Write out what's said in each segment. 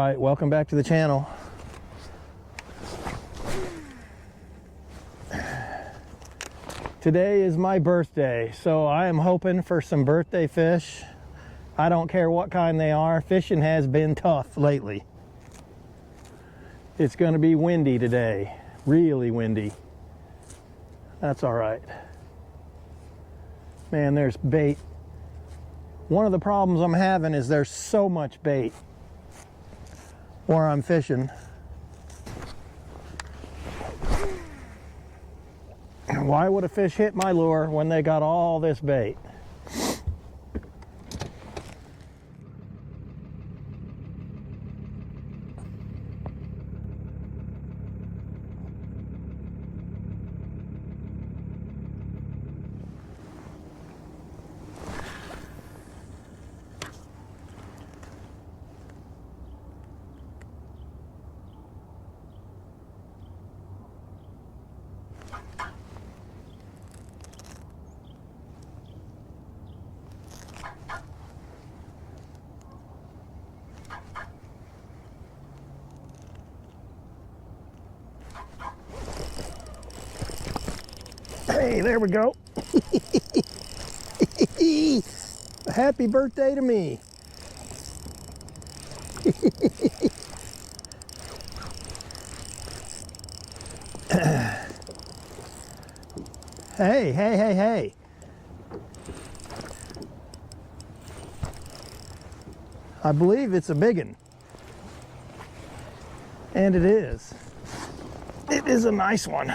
right, welcome back to the channel. Today is my birthday, so I am hoping for some birthday fish. I don't care what kind they are. Fishing has been tough lately. It's going to be windy today, really windy. That's all right. Man, there's bait. One of the problems I'm having is there's so much bait where I'm fishing. Why would a fish hit my lure when they got all this bait? Hey, there we go. Happy birthday to me. Hey. I believe it's a biggin. And it is. It is a nice one.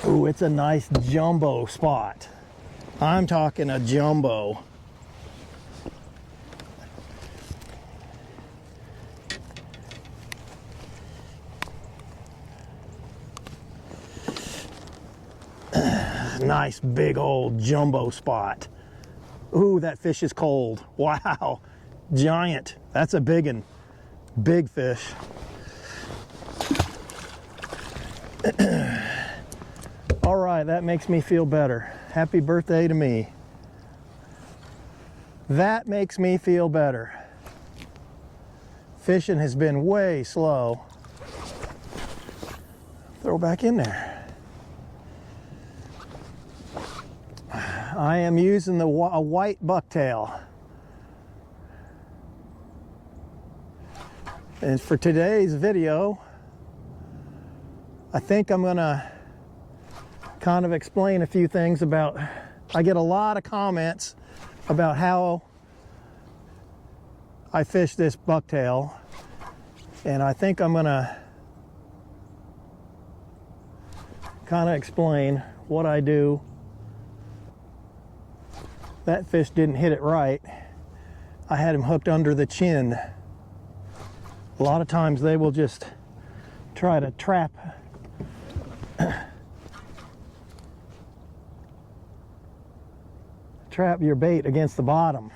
Ooh, it's a nice jumbo spot. I'm talking a jumbo. Nice big old jumbo spot. Ooh, that fish is cold. Wow, giant. That's a big one. Big fish. All right, that makes me feel better. Happy birthday to me. That makes me feel better. Fishing has been way slow. Throw back in there. I am using a white bucktail. And for today's video, I think I'm gonna kind of explain a few things about, I get a lot of comments about how I fish this bucktail, and I think I'm gonna kind of explain what I do. That fish didn't hit it right. I had him hooked under the chin. A lot of times they will just try to trap your bait against the bottom.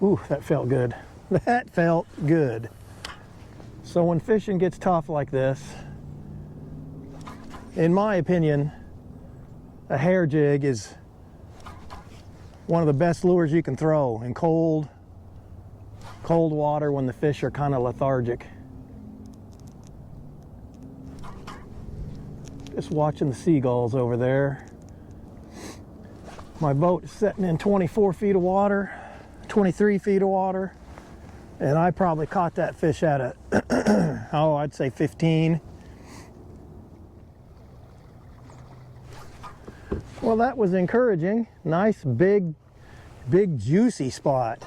Ooh, that felt good. That felt good. So when fishing gets tough like this, in my opinion, a hair jig is one of the best lures you can throw in cold water when the fish are kind of lethargic. Just watching the seagulls over there. My boat is sitting in 24 feet of water, 23 feet of water, and I probably caught that fish at a, oh, I'd say 15. Well, that was encouraging. Nice, big, juicy spot.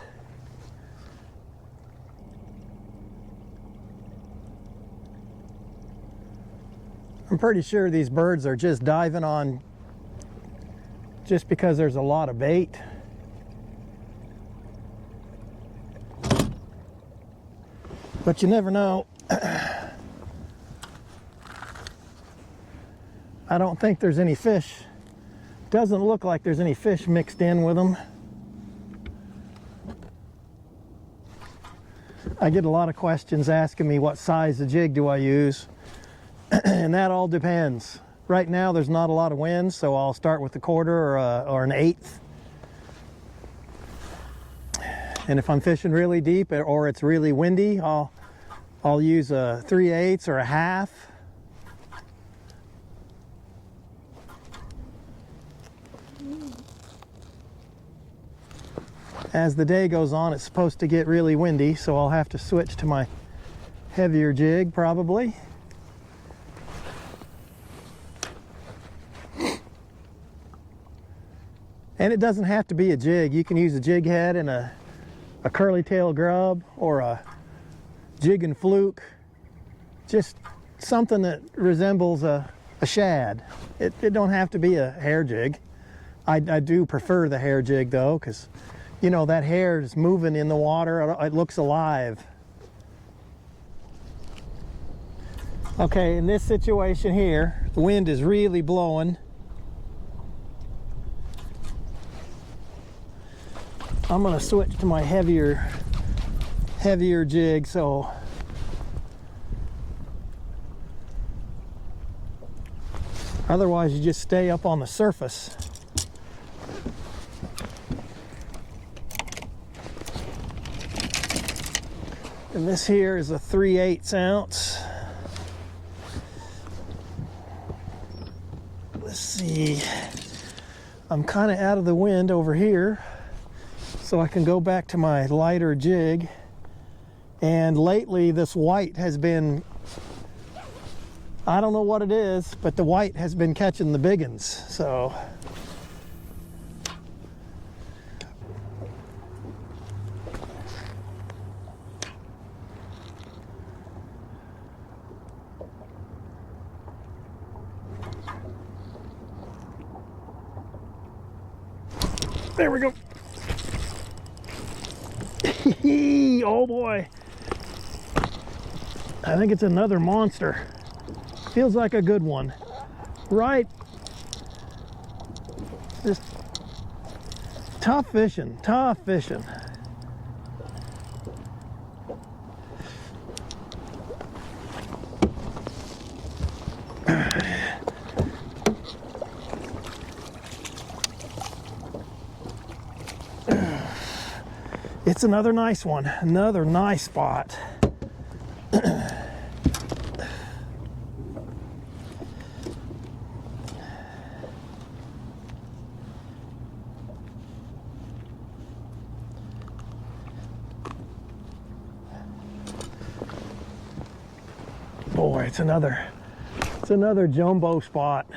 I'm pretty sure these birds are just diving on just because there's a lot of bait. But you never know. I don't think there's any fish. Doesn't look like there's any fish mixed in with them. I get a lot of questions asking me what size of jig do I use, and that all depends. Right now there's not a lot of wind, so I'll start with a quarter or an eighth. And if I'm fishing really deep or it's really windy, I'll use a 3/8 or a half. As the day goes on, it's supposed to get really windy, so I'll have to switch to my heavier jig probably. And it doesn't have to be a jig. You can use a jig head and a curly tail grub or a jig and fluke. Just something that resembles a shad. It don't have to be a hair jig. I do prefer the hair jig though, because you know that hair is moving in the water. It looks alive. Okay, in this situation here, the wind is really blowing. I'm gonna switch to my heavier jig, so otherwise you just stay up on the surface. And this here is a 3/8 ounce. Let's see. I'm kind of out of the wind over here, so I can go back to my lighter jig. And lately this white has been, I don't know what it is, but the white has been catching the big uns. So there we go. Oh boy. I think it's another monster. Feels like a good one. Right. Just tough fishing, tough fishing. It's another nice one, another nice spot. Boy, it's another jumbo spot.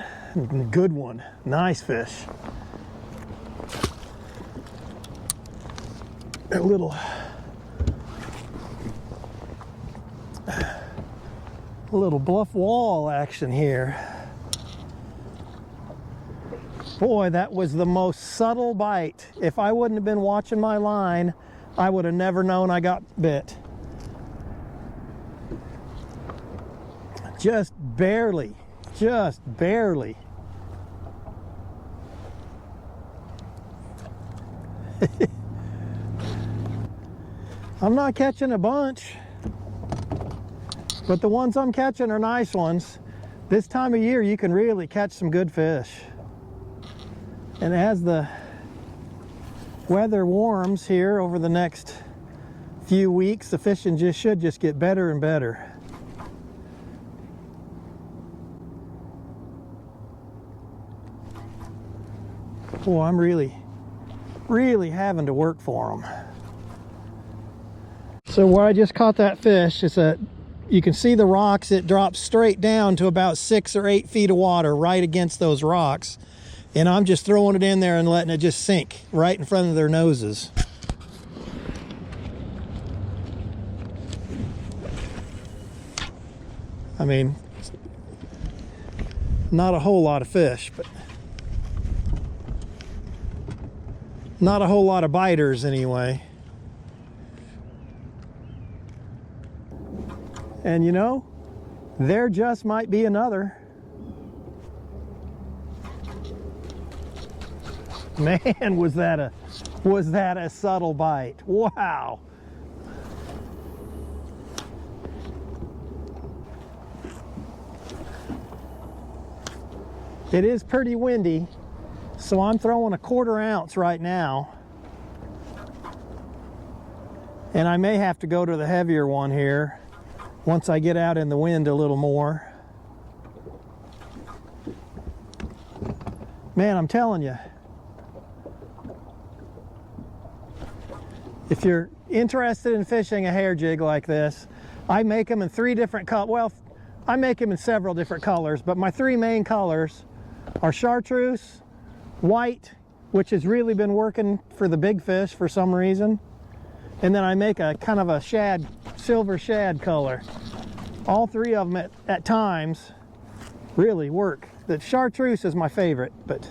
Good one, nice fish. A little bluff wall action here. Boy, that was the most subtle bite. If I wouldn't have been watching my line, I would have never known I got bit. Just barely, just barely. I'm not catching a bunch, but the ones I'm catching are nice ones. This time of year, you can really catch some good fish. And as the weather warms here over the next few weeks, the fishing should just get better and better. Oh, I'm really having to work for them. So where I just caught that fish is that you can see the rocks. It drops straight down to about 6 or 8 feet of water right against those rocks. And I'm just throwing it in there and letting it just sink right in front of their noses. I mean, not a whole lot of fish, but not a whole lot of biters anyway. And you know, there just might be another. Man, was that a subtle bite. Wow. It is pretty windy, so I'm throwing a 1/4 ounce right now. And I may have to go to the heavier one here once I get out in the wind a little more. Man, I'm telling you, if you're interested in fishing a hair jig like this, I make them in 3 different colors. Well, I make them in several different colors, but my 3 main colors are chartreuse, white, which has really been working for the big fish for some reason, and then I make a kind of a shad, silver shad color. All 3 of them at times really work. The chartreuse is my favorite, but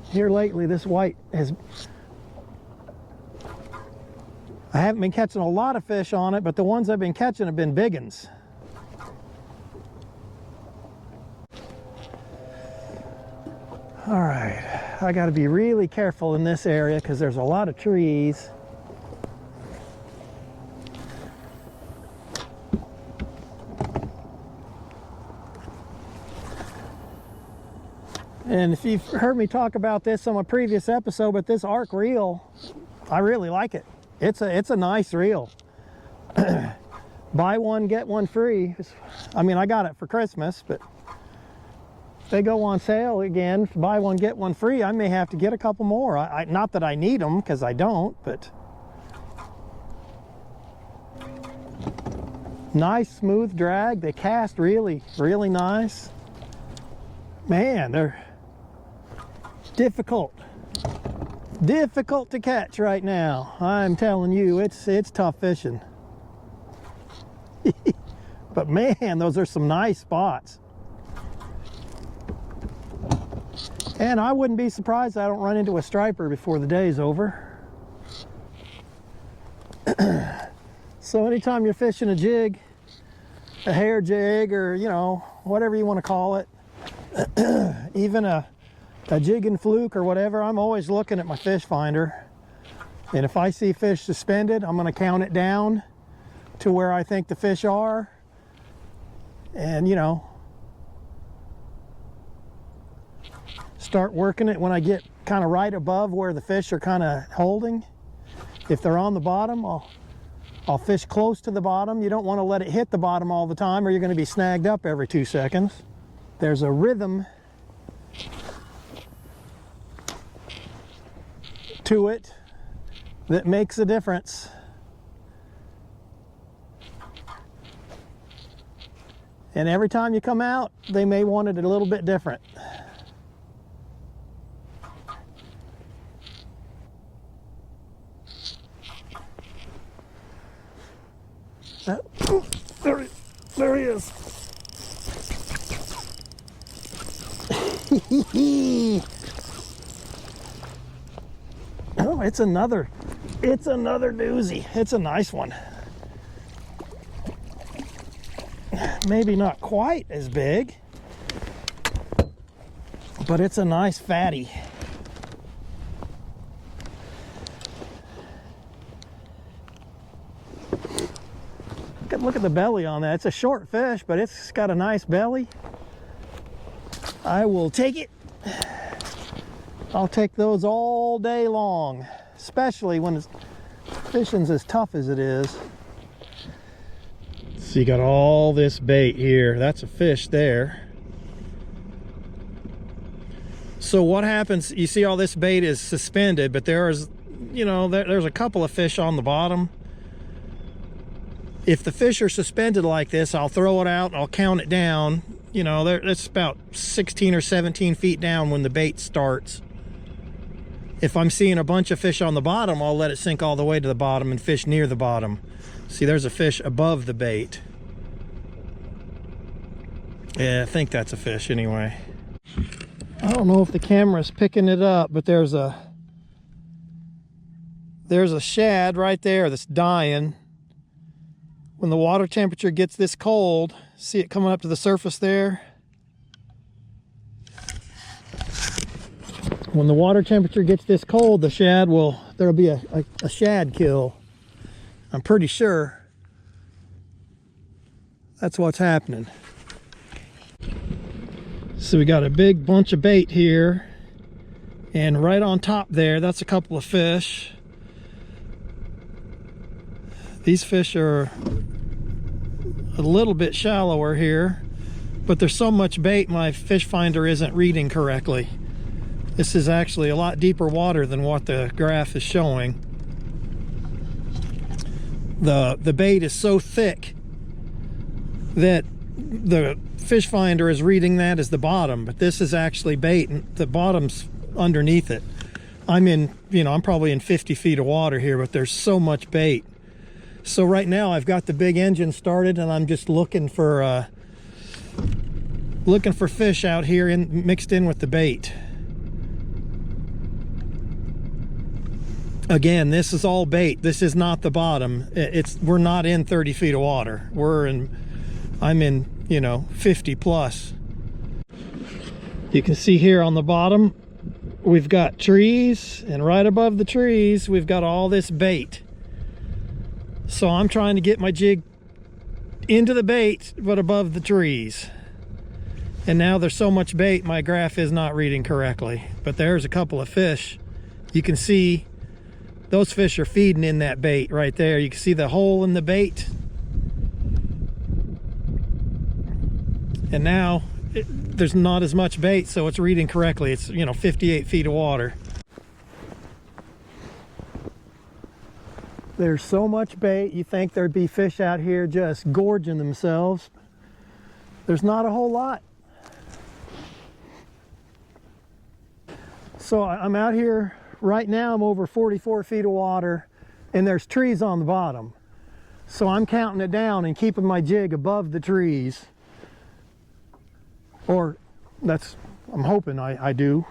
here lately this white has, I haven't been catching a lot of fish on it, but the ones I've been catching have been big ones. All right, I got to be really careful in this area because there's a lot of trees. And if you've heard me talk about this on a previous episode, but this arc reel, I really like it. It's a nice reel. Buy one, get one free. I mean, I got it for Christmas, but if they go on sale again, buy one, get one free, I may have to get a couple more. Not that I need them, because I don't, but nice smooth drag. They cast really, really nice. Man, they're difficult to catch right now. I'm telling you, it's tough fishing. But man, those are some nice spots. And I wouldn't be surprised I don't run into a striper before the day's over. So anytime you're fishing a jig, a hair jig, or you know, whatever you want to call it, even a jig and fluke or whatever, I'm always looking at my fish finder, and if I see fish suspended, I'm going to count it down to where I think the fish are, and you know, start working it when I get kind of right above where the fish are kind of holding. If they're on the bottom, I'll fish close to the bottom. You don't want to let it hit the bottom all the time, or you're going to be snagged up every 2 seconds. There's a rhythm to it that makes a difference. And every time you come out, they may want it a little bit different. There he is. Oh, it's another doozy. It's a nice one. Maybe not quite as big, but it's a nice fatty. Look at the belly on that. It's a short fish, but it's got a nice belly. I will take it. I'll take those all day long, especially when fishing's as tough as it is. So you got all this bait here. That's a fish there. So what happens, you see all this bait is suspended, but there's, you know, there's a couple of fish on the bottom. If the fish are suspended like this, I'll throw it out and I'll count it down. You know, it's about 16 or 17 feet down when the bait starts. If I'm seeing a bunch of fish on the bottom, I'll let it sink all the way to the bottom and fish near the bottom. See, there's a fish above the bait. Yeah, I think that's a fish anyway. I don't know if the camera's picking it up, but there's a shad right there that's dying. When the water temperature gets this cold, see it coming up to the surface there? When the water temperature gets this cold, the shad there'll be a shad kill. I'm pretty sure that's what's happening. So we got a big bunch of bait here, and right on top there, that's a couple of fish. These fish are a little bit shallower here, but there's so much bait my fish finder isn't reading correctly. This is actually a lot deeper water than what the graph is showing. The bait is so thick that the fish finder is reading that as the bottom, but this is actually bait and the bottom's underneath it. I'm in, I'm probably in 50 feet of water here, but there's so much bait. So right now I've got the big engine started and I'm just looking for fish out here mixed in with the bait. Again, this is all bait. This is not the bottom. We're not in 30 feet of water. I'm in, 50 plus. You can see here on the bottom, we've got trees, and right above the trees, we've got all this bait. So I'm trying to get my jig into the bait, but above the trees. And now there's so much bait, my graph is not reading correctly. But there's a couple of fish. You can see those fish are feeding in that bait right there. You can see the hole in the bait. And now there's not as much bait, so it's reading correctly. It's 58 feet of water. There's so much bait, you think there'd be fish out here just gorging themselves. There's not a whole lot. So I'm out here right now. I'm over 44 feet of water, and there's trees on the bottom. So I'm counting it down and keeping my jig above the trees. Or I'm hoping I do.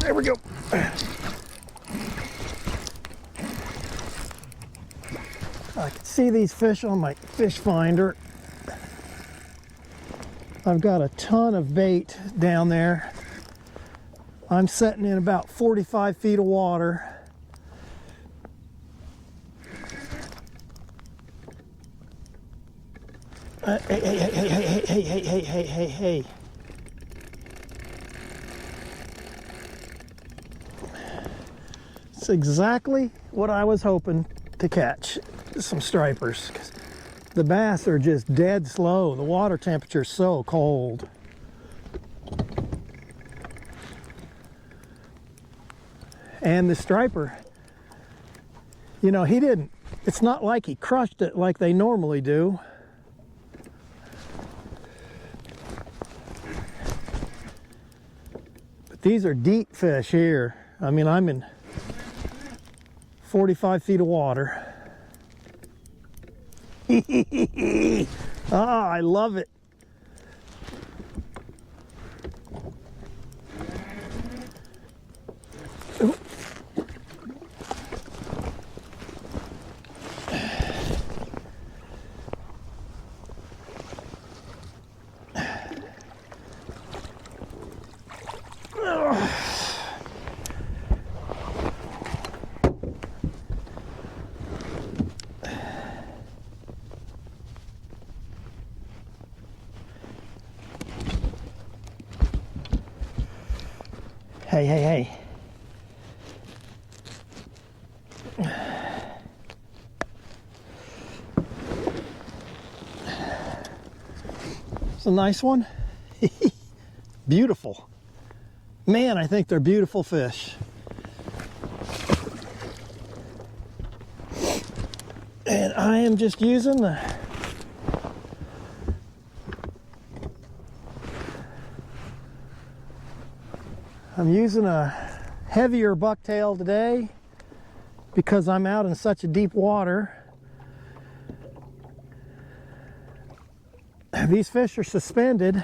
There we go. I can see these fish on my fish finder. I've got a ton of bait down there. I'm setting in about 45 feet of water. Hey. It's exactly what I was hoping to catch, some stripers. The bass are just dead slow. The water temperature is so cold. And the striper, it's not like he crushed it like they normally do. But these are deep fish here. I mean, I'm in 45 feet of water. Ah, I love it. Hey. It's a nice one. Beautiful. Man, I think they're beautiful fish. And I am just using the I'm using a heavier bucktail today because I'm out in such a deep water. These fish are suspended.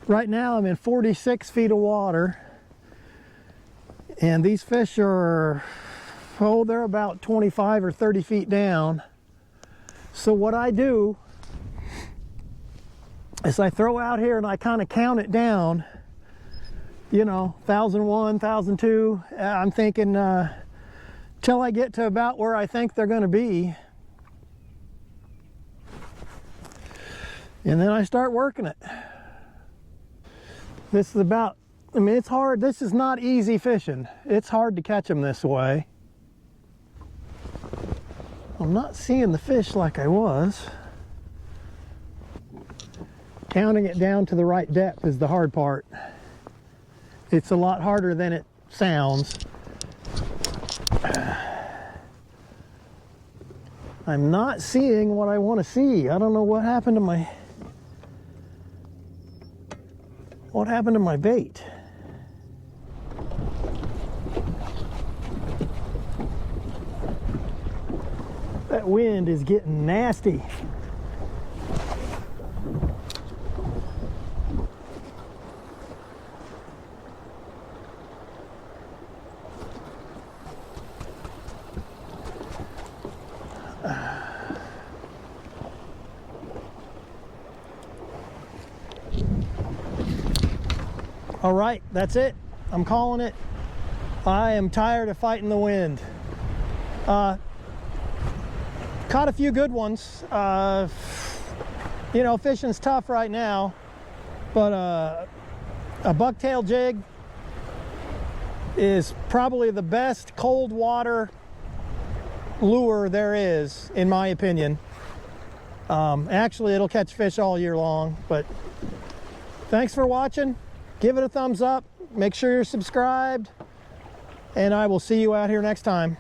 Right now I'm in 46 feet of water, and these fish are, oh, they're about 25 or 30 feet down. So what I do is I throw out here and I kind of count it down, you know, 1,001, 1,002. I'm thinking till I get to about where I think they're going to be. And then I start working it. This is about, I mean, it's hard. This is not easy fishing. It's hard to catch them this way. I'm not seeing the fish like I was. Counting it down to the right depth is the hard part. It's a lot harder than it sounds. I'm not seeing what I want to see. I don't know what happened to my... What happened to my bait? That wind is getting nasty. All right, that's it. I'm calling it. I am tired of fighting the wind. Caught a few good ones. You know, fishing's tough right now, but a bucktail jig is probably the best cold water lure there is, in my opinion. Actually, it'll catch fish all year long, but thanks for watching. Give it a thumbs up, make sure you're subscribed, and I will see you out here next time.